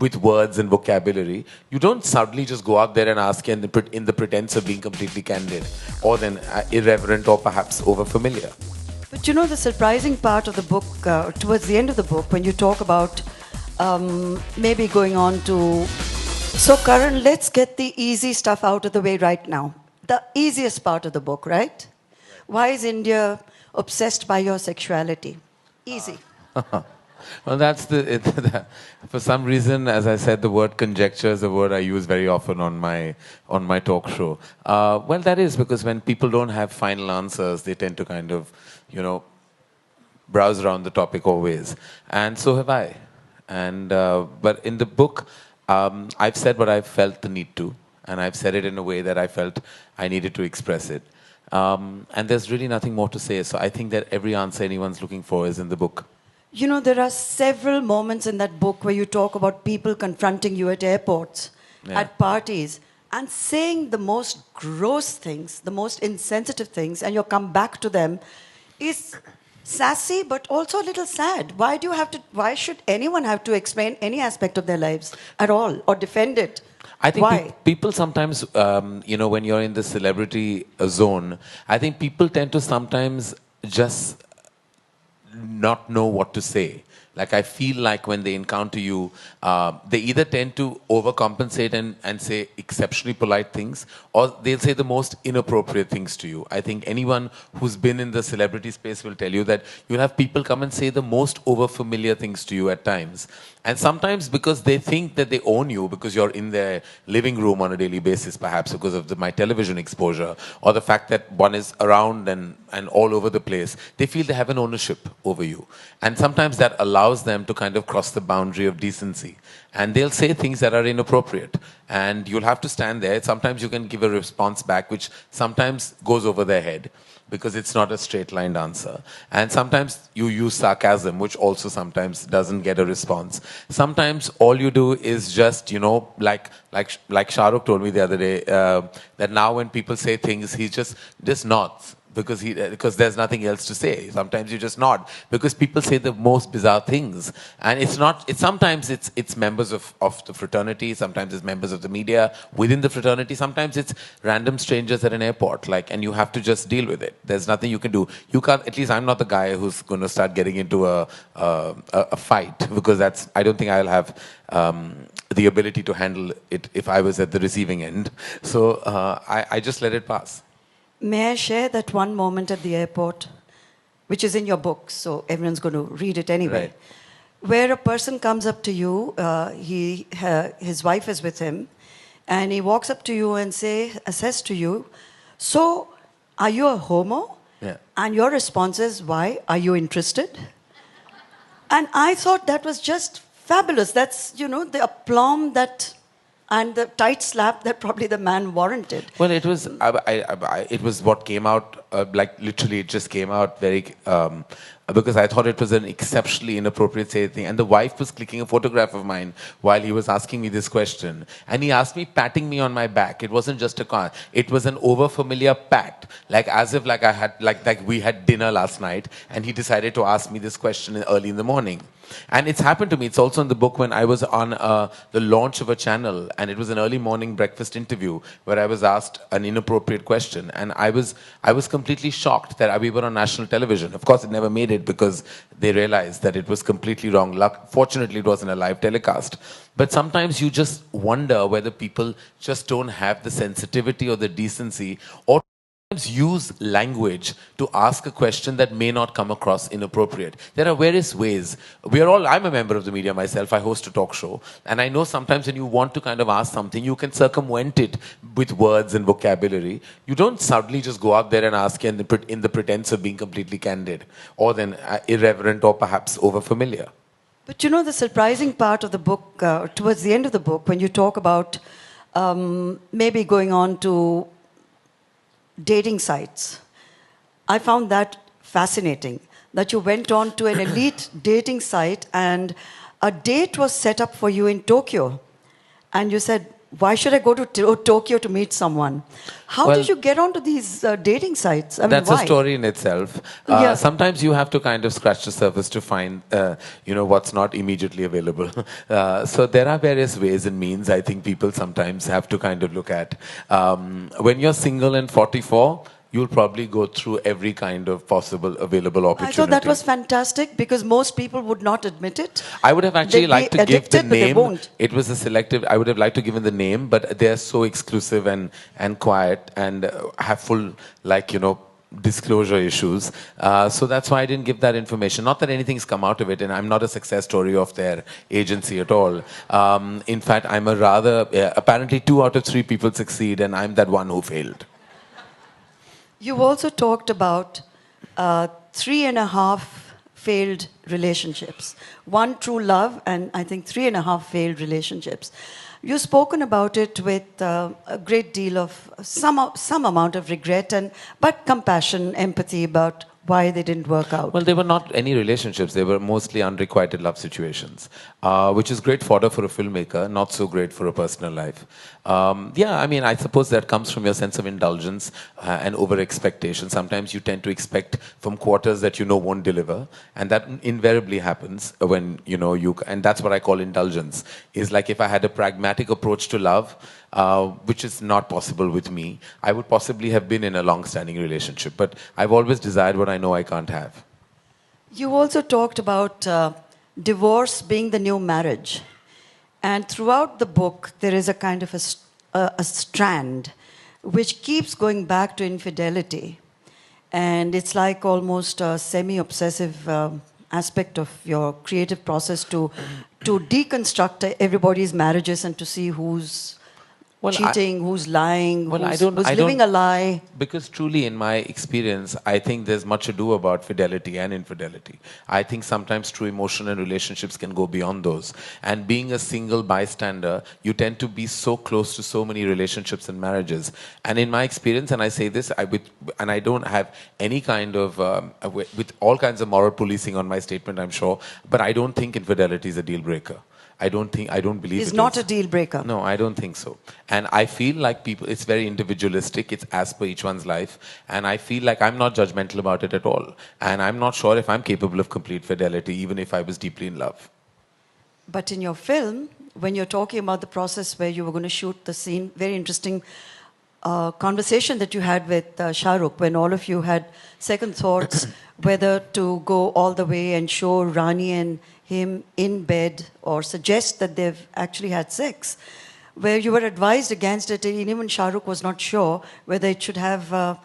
with words and vocabulary, you don't suddenly just go out there and ask in the pretense of being completely candid, or then irreverent or perhaps over-familiar. But you know, the surprising part of the book, towards the end of the book, when you talk about maybe going on to... So, Karan, let's get the easy stuff out of the way right now. The easiest part of the book, right? Why is India obsessed by your sexuality? Easy. Well, that's for some reason, as I said, the word conjecture is a word I use very often on my talk show. Well, that is because when people don't have final answers, they tend to kind of, browse around the topic always. And so have I. And but in the book, I've said what I've felt the need to, and I've said it in a way that I felt I needed to express it. And there's really nothing more to say. So I think that every answer anyone's looking for is in the book. You know, there are several moments in that book where you talk about people confronting you at airports, at parties, and saying the most gross things, the most insensitive things, and you come back to them is sassy, but also a little sad. Why should anyone have to explain any aspect of their lives at all or defend it? I think Why? people sometimes, when you're in the celebrity zone, I think people tend to sometimes just not know what to say. Like, I feel like when they encounter you, they either tend to overcompensate and say exceptionally polite things, or they'll say the most inappropriate things to you. I think anyone who's been in the celebrity space will tell you that you'll have people come and say the most overfamiliar things to you at times. And sometimes because they think that they own you, because you're in their living room on a daily basis, perhaps because of my television exposure, or the fact that one is around and all over the place, they feel they have an ownership over you. And sometimes that allows them to kind of cross the boundary of decency. And they'll say things that are inappropriate. And you'll have to stand there. Sometimes you can give a response back, which sometimes goes over their head, because it's not a straight-lined answer. And sometimes you use sarcasm, which also sometimes doesn't get a response. Sometimes all you do is just, like Shahrukh told me the other day, that now when people say things, he just nods. Because there's nothing else to say. Sometimes you just nod because people say the most bizarre things, and sometimes it's members of the fraternity, sometimes it's members of the media within the fraternity, sometimes it's random strangers at an airport, and you have to just deal with it. There's nothing you can do. You can't. At least I'm not the guy who's going to start getting into a fight, because I don't think I'll have the ability to handle it if I was at the receiving end. So I just let it pass. May I share that one moment at the airport, which is in your book, so everyone's going to read it anyway, right, where a person comes up to you, his wife is with him, and he walks up to you and says to you, "So, are you a homo?" Yeah. And your response is, "Why? Are you interested?" And I thought that was just fabulous. That's, the aplomb and the tight slap that probably the man warranted. Well, it was it was what came out, literally it just came out very, because I thought it was an exceptionally inappropriate thing. And the wife was clicking a photograph of mine while he was asking me this question. And he asked me, patting me on my back. It wasn't just a car. It was an overfamiliar pat, as if I had, we had dinner last night, and he decided to ask me this question early in the morning. And it's happened to me. It's also in the book when I was on the launch of a channel, and it was an early morning breakfast interview where I was asked an inappropriate question, and I was completely shocked that we were on national television. Of course, it never made it because they realized that it was completely wrong. Fortunately, it wasn't a live telecast. But sometimes you just wonder whether people just don't have the sensitivity or the decency, or use language to ask a question that may not come across inappropriate. There are various ways. I'm a member of the media myself. I host a talk show. And I know sometimes when you want to kind of ask something, you can circumvent it with words and vocabulary. You don't suddenly just go out there and ask in the pretense of being completely candid, or then irreverent or perhaps overfamiliar. But the surprising part of the book, towards the end of the book, when you talk about maybe going on to dating sites, I found that fascinating, that you went on to an elite dating site and a date was set up for you in Tokyo. And you said, why should I go to Tokyo to meet someone? How Well, did you get onto these dating sites? I mean, that's why? a story in itself. Yeah. Sometimes you have to kind of scratch the surface to find, what's not immediately available. So there are various ways and means I think people sometimes have to kind of look at. When you're single and 44, you'll probably go through every kind of possible available opportunity. I thought that was fantastic because most people would not admit it. I would have actually They'd liked be to give the addicted, but they name. won't. It was a selective. I would have liked to give them the name, but they're so exclusive and quiet and have full disclosure issues. So that's why I didn't give that information. Not that anything's come out of it, and I'm not a success story of their agency at all. In fact, I'm a rather apparently 2 out of 3 people succeed, and I'm that one who failed. You've also talked about 3.5 failed relationships. 1 true love, and I think 3.5 failed relationships. You've spoken about it with a great deal of some amount of regret, but compassion, empathy about why they didn't work out. Well, they were not any relationships. They were mostly unrequited love situations, which is great fodder for a filmmaker, not so great for a personal life. I suppose that comes from your sense of indulgence and over-expectation. Sometimes you tend to expect from quarters that you know won't deliver, and that invariably happens when, and that's what I call indulgence, is like if I had a pragmatic approach to love, which is not possible with me, I would possibly have been in a long-standing relationship. But I've always desired what I know I can't have. You also talked about divorce being the new marriage. And throughout the book, there is a kind of a strand which keeps going back to infidelity. And it's like almost a semi-obsessive aspect of your creative process to deconstruct everybody's marriages and to see who's cheating, who's lying, who's living a lie. Because truly, in my experience, I think there's much ado about fidelity and infidelity. I think sometimes true emotion and relationships can go beyond those. And being a single bystander, you tend to be so close to so many relationships and marriages. And in my experience, and I say this, I don't have any kind of, with all kinds of moral policing on my statement, I'm sure, but I don't think infidelity is a deal breaker. I don't believe it's it not is. a deal breaker. No, I don't think so. And I feel like it's very individualistic. It's as per each one's life. And I feel like I'm not judgmental about it at all. And I'm not sure if I'm capable of complete fidelity, even if I was deeply in love. But in your film, when you're talking about the process where you were going to shoot the scene, very interesting conversation that you had with Shahrukh, when all of you had second thoughts whether to go all the way and show Rani and him in bed or suggest that they've actually had sex, where you were advised against it, and even Shahrukh was not sure whether it should have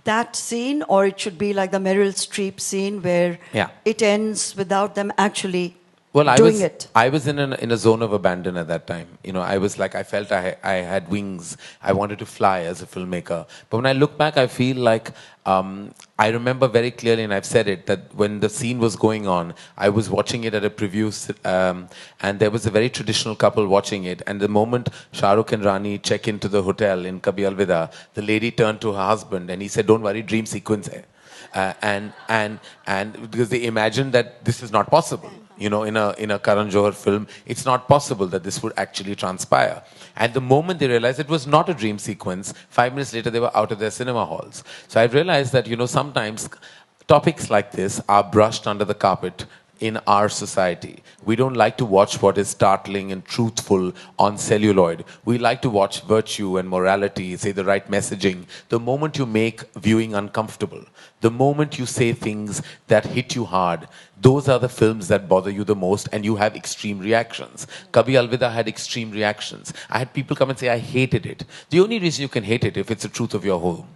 that scene or it should be like the Meryl Streep scene where it ends without them actually doing it. I was in a zone of abandon at that time. I was like, I felt I had wings. I wanted to fly as a filmmaker. But when I look back, I feel like I remember very clearly, and I've said it, that when the scene was going on, I was watching it at a preview, and there was a very traditional couple watching it. And the moment Shahrukh and Rani check into the hotel in Kabhi Alvida, the lady turned to her husband and he said, "Don't worry, dream sequence hai." And because they imagined that this is not possible. In a Karan Johar film, it's not possible that this would actually transpire. And the moment they realized it was not a dream sequence, 5 minutes later they were out of their cinema halls. So I've realized that, sometimes topics like this are brushed under the carpet in our society. We don't like to watch what is startling and truthful on celluloid. We like to watch virtue and morality, say the right messaging. The moment you make viewing uncomfortable, the moment you say things that hit you hard, those are the films that bother you the most, and you have extreme reactions. Kabhi Alvida had extreme reactions. I had people come and say, I hated it. The only reason you can hate it if it's the truth of your home.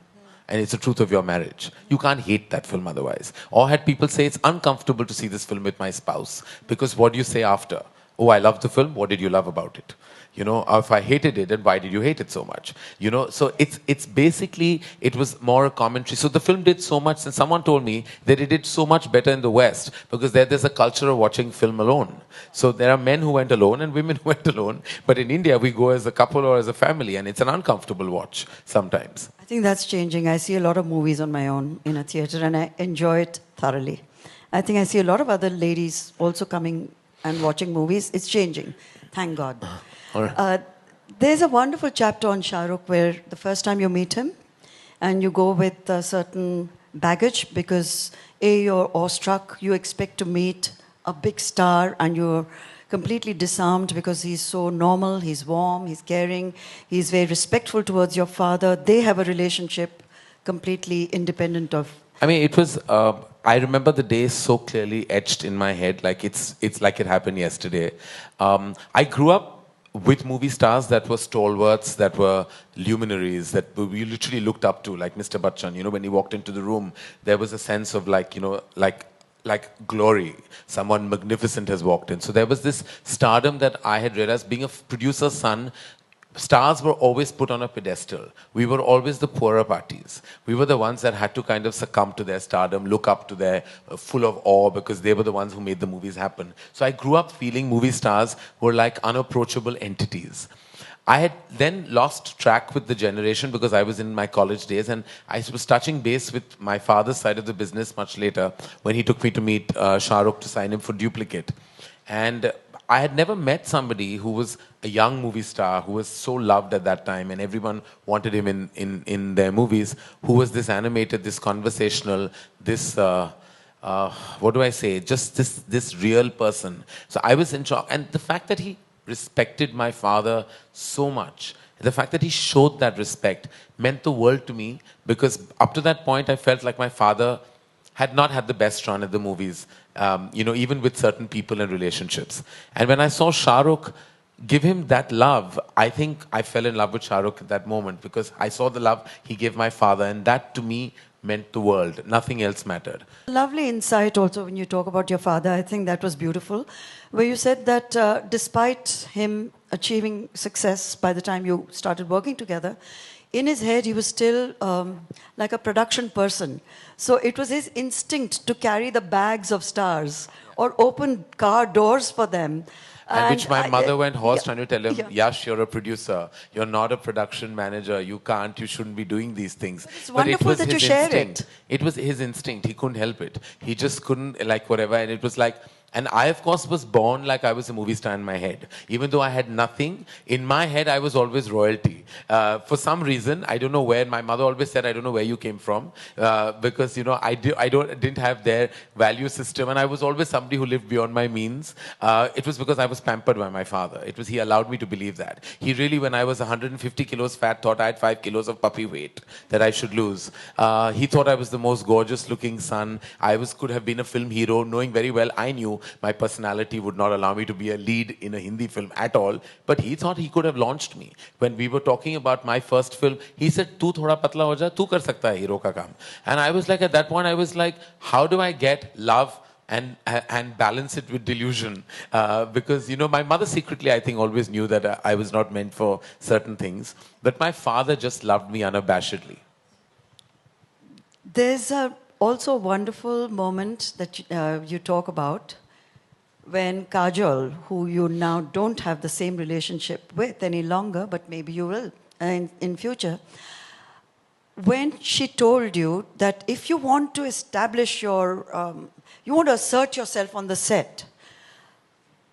And it's the truth of your marriage. You can't hate that film otherwise. Or had people say, it's uncomfortable to see this film with my spouse. Because what do you say after? Oh, I love the film. What did you love about it? If I hated it, then why did you hate it so much? So it's basically, it was more a commentary. So the film did so much, and someone told me that it did so much better in the West because there's a culture of watching film alone. So there are men who went alone and women who went alone. But in India, we go as a couple or as a family, and it's an uncomfortable watch sometimes. I think that's changing. I see a lot of movies on my own in a theater, and I enjoy it thoroughly. I think I see a lot of other ladies also coming and watching movies. It's changing. Thank God. There's a wonderful chapter on Shahrukh where the first time you meet him and you go with a certain baggage because A, you're awestruck, you expect to meet a big star and you're completely disarmed because he's so normal, he's warm, he's caring, he's very respectful towards your father. They have a relationship completely independent of. I mean, it was. I remember the day so clearly etched in my head, like it's like it happened yesterday. I grew up with movie stars that were stalwarts, that were luminaries, that we literally looked up to, like Mr. Bachchan. You know, when he walked into the room, there was a sense of like, like glory. Someone magnificent has walked in. So there was this stardom that I had realized, being a producer's son, stars were always put on a pedestal. We were always the poorer parties. We were the ones that had to kind of succumb to their stardom, look up to their full of awe because they were the ones who made the movies happen. So I grew up feeling movie stars were like unapproachable entities. I had then lost track with the generation because I was in my college days and I was touching base with my father's side of the business much later when he took me to meet Shahrukh to sign him for Duplicate. And I had never met somebody who was a young movie star, who was so loved at that time, and everyone wanted him in their movies, who was this animated, this conversational, this, what do I say, just this real person. So I was in shock. And the fact that he respected my father so much, the fact that he showed that respect meant the world to me because up to that point I felt like my father had not had the best run at the movies, even with certain people and relationships. And when I saw Shahrukh give him that love, I think I fell in love with Shahrukh at that moment because I saw the love he gave my father, and that to me meant the world. Nothing else mattered. Lovely insight also when you talk about your father. I think that was beautiful. Where you said that despite him achieving success by the time you started working together, in his head he was still like a production person. So it was his instinct to carry the bags of stars or open car doors for them. And which my mother went hoarse trying to tell him, yeah. Yash, you're a producer. You're not a production manager. You can't, you shouldn't be doing these things. It's But it wonderful was that you his share instinct. it. It was his instinct. He couldn't help it. He just couldn't, like, whatever. And it was like, and I, of course, was born like I was a movie star in my head. Even though I had nothing, in my head, I was always royalty. For some reason, I don't know where, my mother always said, I don't know where you came from. Because, didn't have their value system. And I was always somebody who lived beyond my means. It was because I was pampered by my father. It was, he allowed me to believe that. He really, when I was 150 kilos fat, thought I had 5 kilos of puppy weight that I should lose. He thought I was the most gorgeous looking son. Could have been a film hero, knowing very well I knew my personality would not allow me to be a lead in a Hindi film at all. But he thought he could have launched me. When we were talking about my first film, he said, "Tu thoda patla ho ja, tu kar sakta hai hero ka kaam." And I was like, at that point, I was like, how do I get love and balance it with delusion? Because, my mother secretly, I think, always knew that I was not meant for certain things. But my father just loved me unabashedly. There's also a wonderful moment that you talk about when Kajol, who you now don't have the same relationship with any longer, but maybe you will in future, when she told you that if you want to establish you want to assert yourself on the set,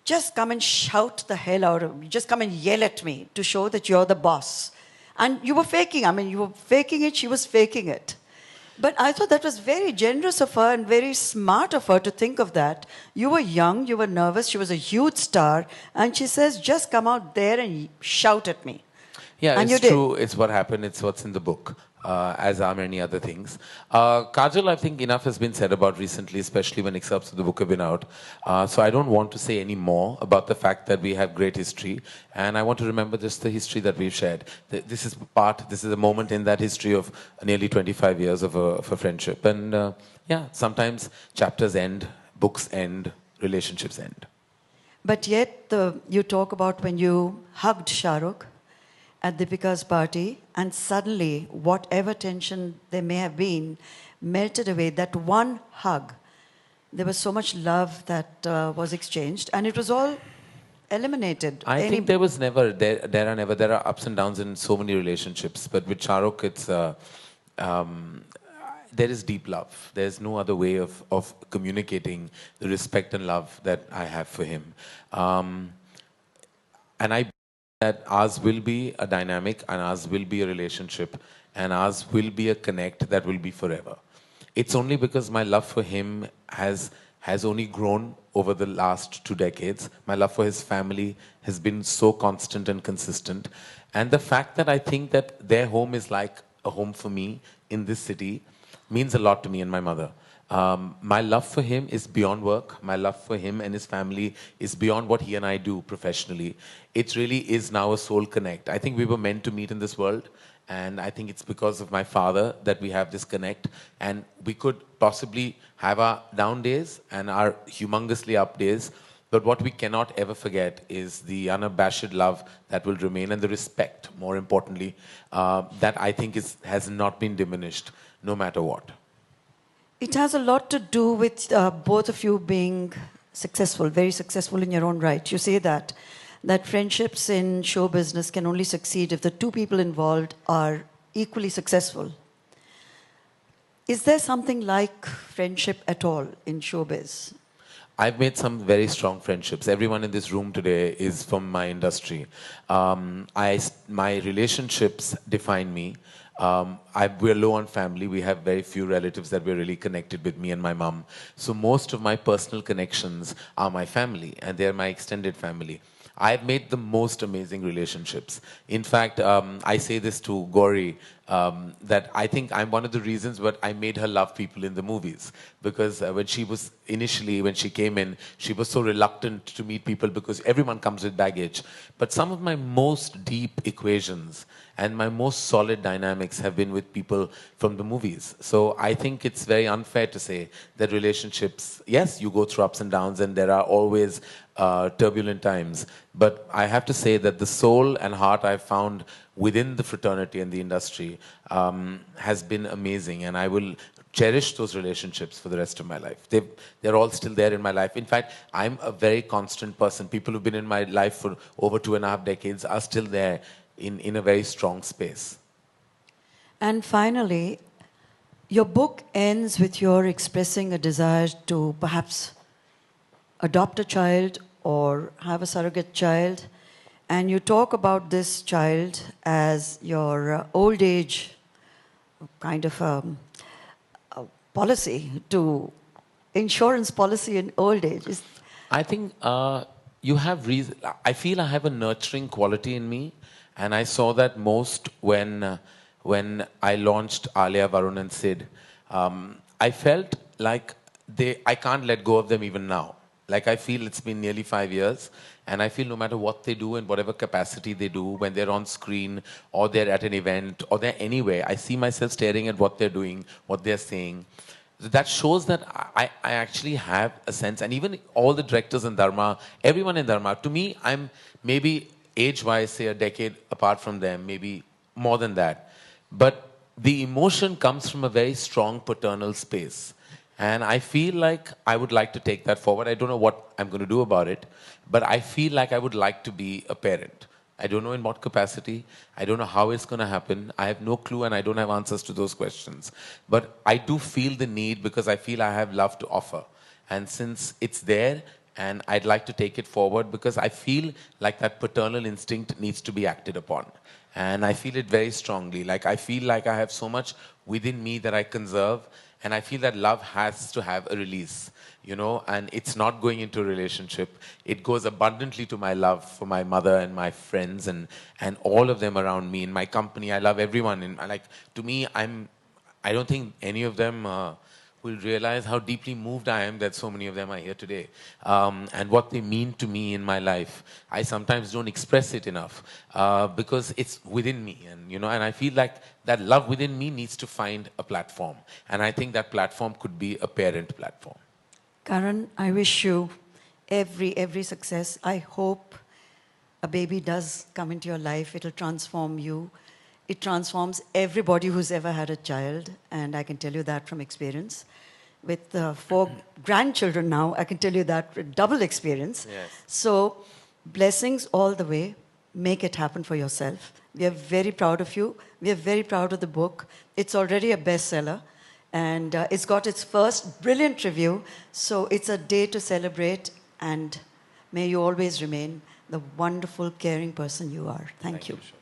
just come and shout the hell out of me. Just come and yell at me to show that you're the boss. And you were faking. I mean, you were faking it. She was faking it. But I thought that was very generous of her and very smart of her to think of that. You were young, you were nervous, she was a huge star, and she says, just come out there and shout at me. Yeah, And it's you did. true. It's what happened. It's what's in the book, as are many other things. Kajol, I think enough has been said about recently, especially when excerpts of the book have been out. So I don't want to say any more about the fact that we have great history. And I want to remember just the history that we've shared. This is a moment in that history of nearly 25 years of a friendship. And sometimes chapters end, books end, relationships end. But yet, you talk about when you hugged Shahrukh at Deepika's party, and suddenly, whatever tension there may have been, melted away. That one hug, there was so much love that was exchanged, and it was all eliminated. I think there was never, there are ups and downs in so many relationships, but with Shahrukh, there is deep love. There's no other way of communicating the respect and love that I have for him. And I that ours will be a dynamic and ours will be a relationship and ours will be a connect that will be forever. It's only because my love for him has only grown over the last 2 decades. My love for his family has been so constant and consistent. And the fact that I think that their home is like a home for me in this city means a lot to me and my mother. My love for him is beyond work. My love for him and his family is beyond what he and I do professionally. It really is now a soul connect. I think we were meant to meet in this world, and I think it's because of my father that we have this connect. And we could possibly have our down days and our humongously up days, but what we cannot ever forget is the unabashed love that will remain and the respect, more importantly, that I think has not been diminished no matter what. It has a lot to do with both of you being successful, very successful in your own right. You say that friendships in show business can only succeed if the two people involved are equally successful. Is there something like friendship at all in showbiz? I've made some very strong friendships. Everyone in this room today is from my industry. My relationships define me. We're low on family. We have very few relatives that we're really connected with, me and my mom. So most of my personal connections are my family, and they're my extended family. I've made the most amazing relationships. In fact, I say this to Gauri, that I think I'm one of the reasons but I made her love people in the movies. Because when she came in, she was so reluctant to meet people because everyone comes with baggage. But some of my most deep equations and my most solid dynamics have been with people from the movies. So I think it's very unfair to say that relationships, yes, you go through ups and downs and there are always turbulent times. But I have to say that the soul and heart I've found within the fraternity and the industry has been amazing. And I will cherish those relationships for the rest of my life. They're all still there in my life. In fact, I'm a very constant person. People who've been in my life for over 2.5 decades are still there in a very strong space. And finally, your book ends with your expressing a desire to perhaps adopt a child or have a surrogate child. And you talk about this child as your old age kind of a policy to insurance policy in old age. I think you have reason. I feel I have a nurturing quality in me, and I saw that most when I launched Alia, Varun, and Sid. I felt like I can't let go of them even now. Like I feel it's been nearly 5 years, and I feel no matter what they do in whatever capacity they do, when they're on screen or they're at an event or they're anywhere, I see myself staring at what they're doing, what they're saying. That shows that I actually have a sense, and even all the directors in Dharma, everyone in Dharma, to me, I'm maybe age-wise, say a decade apart from them, maybe more than that. But the emotion comes from a very strong paternal space. And I feel like I would like to take that forward. I don't know what I'm going to do about it, but I feel like I would like to be a parent. I don't know in what capacity. I don't know how it's going to happen. I have no clue and I don't have answers to those questions. But I do feel the need because I feel I have love to offer. And since it's there, and I'd like to take it forward because I feel like that paternal instinct needs to be acted upon. And I feel it very strongly. Like I feel like I have so much within me that I conserve. And I feel that love has to have a release, and it's not going into a relationship. It goes abundantly to my love for my mother and my friends and all of them around me. In my company, I love everyone. And to me, I don't think any of them will realize how deeply moved I am that so many of them are here today. And what they mean to me in my life. I sometimes don't express it enough because it's within me. And I feel like that love within me needs to find a platform. And I think that platform could be a parent platform. Karan, I wish you every success. I hope a baby does come into your life. It'll transform you. It transforms everybody who's ever had a child, and I can tell you that from experience. With 4 grandchildren now, I can tell you that with double experience. Yes. So, blessings all the way. Make it happen for yourself. We are very proud of you. We are very proud of the book. It's already a bestseller, and it's got its first brilliant review. So, it's a day to celebrate, and may you always remain the wonderful, caring person you are. Thank you. Shobhaa.